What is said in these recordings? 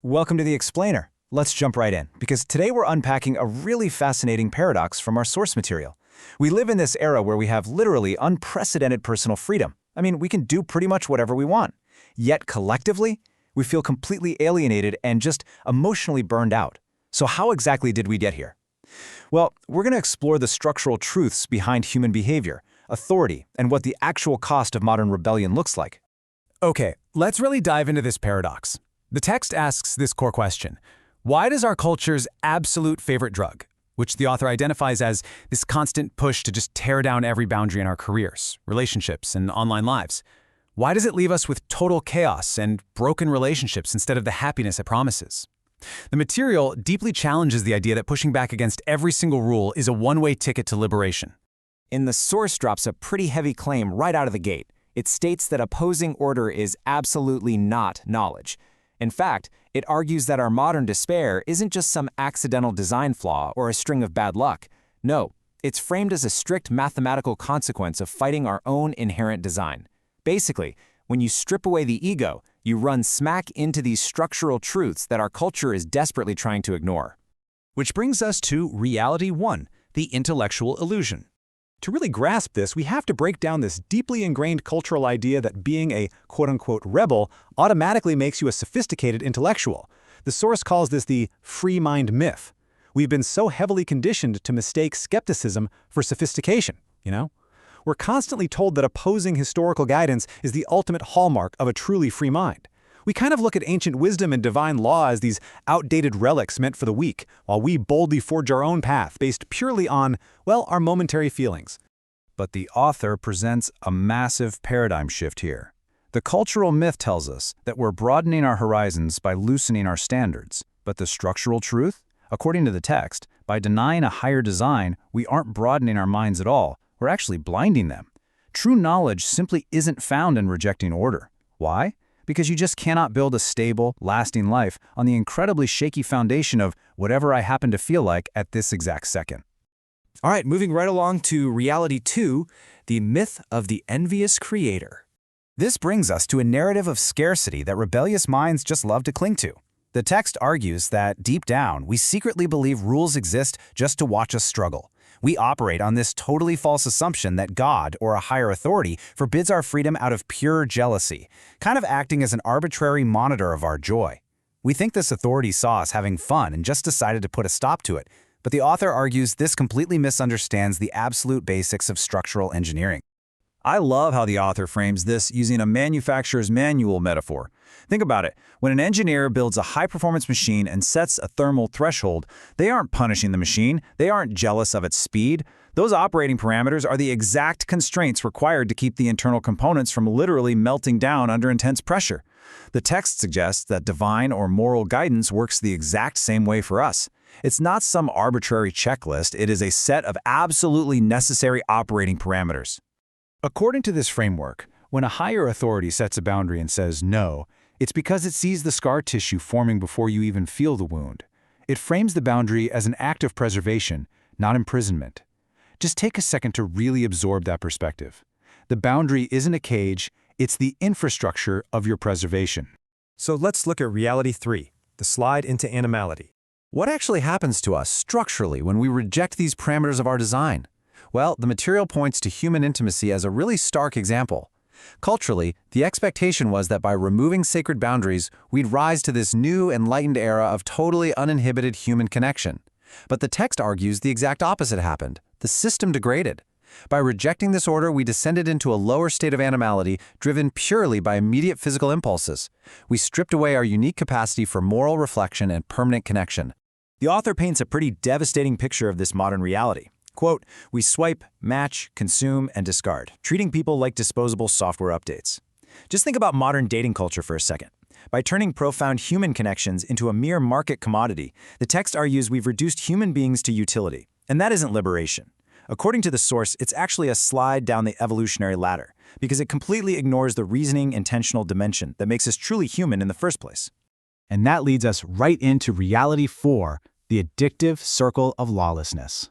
Welcome to the Explainer. Let's jump right in, because today we're unpacking a really fascinating paradox from our source material. We live in this era where we have literally unprecedented personal freedom. I mean, we can do pretty much whatever we want. Yet collectively, we feel completely alienated and just emotionally burned out. So how exactly did we get here? Well, we're going to explore the structural truths behind human behavior, authority, and what the actual cost of modern rebellion looks like. Okay, let's really dive into this paradox. The text asks this core question: why does our culture's absolute favorite drug, which the author identifies as this constant push to just tear down every boundary in our careers, relationships, and online lives, why does it leave us with total chaos and broken relationships instead of the happiness it promises? The material deeply challenges the idea that pushing back against every single rule is a one-way ticket to liberation. The source drops a pretty heavy claim right out of the gate. It states that opposing order is absolutely not knowledge. In fact, it argues that our modern despair isn't just some accidental design flaw or a string of bad luck. No, it's framed as a strict mathematical consequence of fighting our own inherent design. Basically, when you strip away the ego, you run smack into these structural truths that our culture is desperately trying to ignore. Which brings us to reality 1, the intellectual illusion. To really grasp this, we have to break down this deeply ingrained cultural idea that being a quote-unquote rebel automatically makes you a sophisticated intellectual. The source calls this the free mind myth. We've been so heavily conditioned to mistake skepticism for sophistication, We're constantly told that opposing historical guidance is the ultimate hallmark of a truly free mind. We kind of look at ancient wisdom and divine law as these outdated relics meant for the weak, while we boldly forge our own path based purely on, our momentary feelings. But the author presents a massive paradigm shift here. The cultural myth tells us that we're broadening our horizons by loosening our standards. But the structural truth? According to the text, by denying a higher design, we aren't broadening our minds at all. We're actually blinding them. True knowledge simply isn't found in rejecting order. Why? Because you just cannot build a stable, lasting life on the incredibly shaky foundation of whatever I happen to feel like at this exact second. All right, moving right along to reality 2, the myth of the envious creator. This brings us to a narrative of scarcity that rebellious minds just love to cling to. The text argues that, deep down, we secretly believe rules exist just to watch us struggle. We operate on this totally false assumption that God, or a higher authority, forbids our freedom out of pure jealousy, kind of acting as an arbitrary monitor of our joy. We think this authority saw us having fun and just decided to put a stop to it, but the author argues this completely misunderstands the absolute basics of structural engineering. I love how the author frames this using a manufacturer's manual metaphor. Think about it. When an engineer builds a high-performance machine and sets a thermal threshold, they aren't punishing the machine. They aren't jealous of its speed. Those operating parameters are the exact constraints required to keep the internal components from literally melting down under intense pressure. The text suggests that divine or moral guidance works the exact same way for us. It's not some arbitrary checklist. It is a set of absolutely necessary operating parameters. According to this framework, when a higher authority sets a boundary and says no, it's because it sees the scar tissue forming before you even feel the wound. It frames the boundary as an act of preservation, not imprisonment. Just take a second to really absorb that perspective. The boundary isn't a cage, it's the infrastructure of your preservation. So let's look at reality 3, the slide into animality. What actually happens to us structurally when we reject these parameters of our design? Well, the material points to human intimacy as a really stark example. Culturally, the expectation was that by removing sacred boundaries, we'd rise to this new, enlightened era of totally uninhibited human connection. But the text argues the exact opposite happened. The system degraded. By rejecting this order, we descended into a lower state of animality driven purely by immediate physical impulses. We stripped away our unique capacity for moral reflection and permanent connection. The author paints a pretty devastating picture of this modern reality. Quote, "We swipe, match, consume, and discard, treating people like disposable software updates." Just think about modern dating culture for a second. By turning profound human connections into a mere market commodity, the text argues we've reduced human beings to utility. And that isn't liberation. According to the source, it's actually a slide down the evolutionary ladder, because it completely ignores the reasoning, intentional dimension that makes us truly human in the first place. And that leads us right into reality 4, the addictive circle of lawlessness.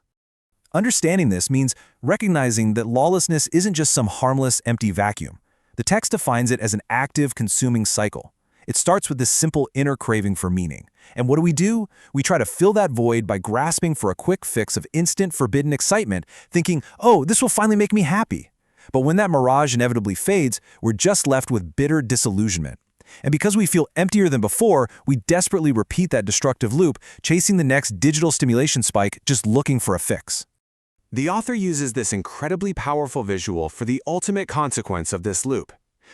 Understanding this means recognizing that lawlessness isn't just some harmless, empty vacuum. The text defines it as an active, consuming cycle. It starts with this simple inner craving for meaning. And what do? We try to fill that void by grasping for a quick fix of instant forbidden excitement, thinking, oh, this will finally make me happy. But when that mirage inevitably fades, we're just left with bitter disillusionment. And because we feel emptier than before, we desperately repeat that destructive loop, chasing the next digital stimulation spike, just looking for a fix. The author uses this incredibly powerful visual for the ultimate consequence of this loop.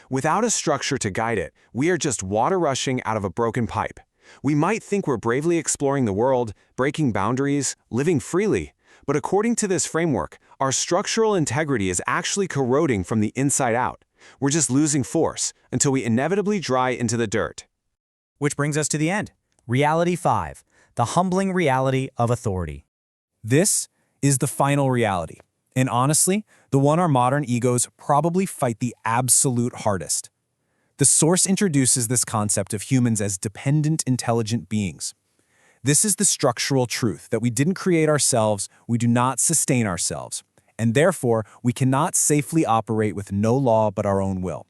Without a structure to guide it, we are just water rushing out of a broken pipe. We might think we're bravely exploring the world, breaking boundaries, living freely, but according to this framework, our structural integrity is actually corroding from the inside out. We're just losing force until we inevitably dry into the dirt. Which brings us to the end. Reality 5, the humbling reality of authority. This is the final reality, and honestly, the one our modern egos probably fight the absolute hardest. The source introduces this concept of humans as dependent, intelligent beings. This is the structural truth that we didn't create ourselves, we do not sustain ourselves, and therefore we cannot safely operate with no law but our own will.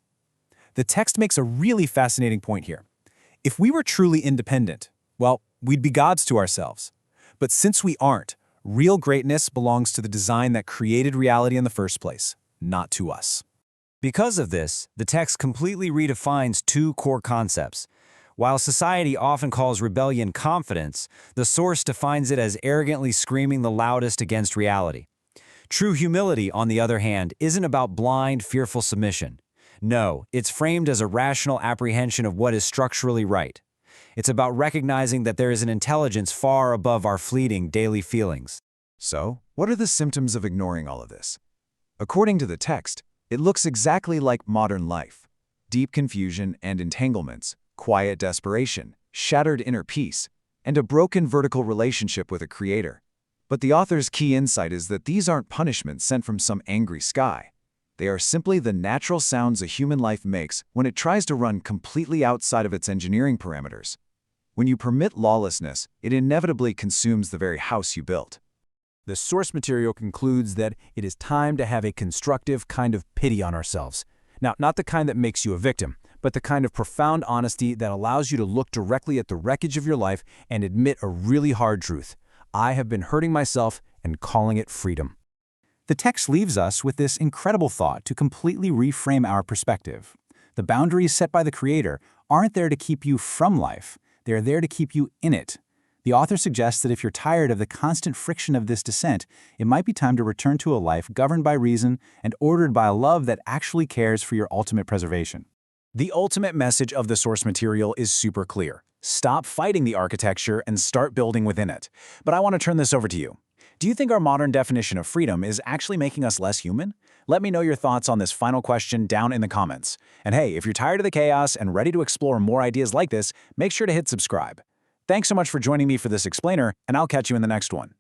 The text makes a really fascinating point here. If we were truly independent, well, we'd be gods to ourselves. But since we aren't, real greatness belongs to the design that created reality in the first place, not to us. Because of this, the text completely redefines two core concepts. While society often calls rebellion confidence, the source defines it as arrogantly screaming the loudest against reality. True humility, on the other hand, isn't about blind, fearful submission. No, it's framed as a rational apprehension of what is structurally right. It's about recognizing that there is an intelligence far above our fleeting daily feelings. So, what are the symptoms of ignoring all of this? According to the text, it looks exactly like modern life. Deep confusion and entanglements, quiet desperation, shattered inner peace, and a broken vertical relationship with a creator. But the author's key insight is that these aren't punishments sent from some angry sky. They are simply the natural sounds a human life makes when it tries to run completely outside of its engineering parameters. When you permit lawlessness, it inevitably consumes the very house you built. The source material concludes that it is time to have a constructive kind of pity on ourselves. Now, not the kind that makes you a victim, but the kind of profound honesty that allows you to look directly at the wreckage of your life and admit a really hard truth. I have been hurting myself and calling it freedom. The text leaves us with this incredible thought to completely reframe our perspective. The boundaries set by the Creator aren't there to keep you from life, they're there to keep you in it. The author suggests that if you're tired of the constant friction of this descent, it might be time to return to a life governed by reason and ordered by a love that actually cares for your ultimate preservation. The ultimate message of the source material is super clear. Stop fighting the architecture and start building within it. But I want to turn this over to you. Do you think our modern definition of freedom is actually making us less human? Let me know your thoughts on this final question down in the comments. And hey, if you're tired of the chaos and ready to explore more ideas like this, make sure to hit subscribe. Thanks so much for joining me for this explainer, and I'll catch you in the next one.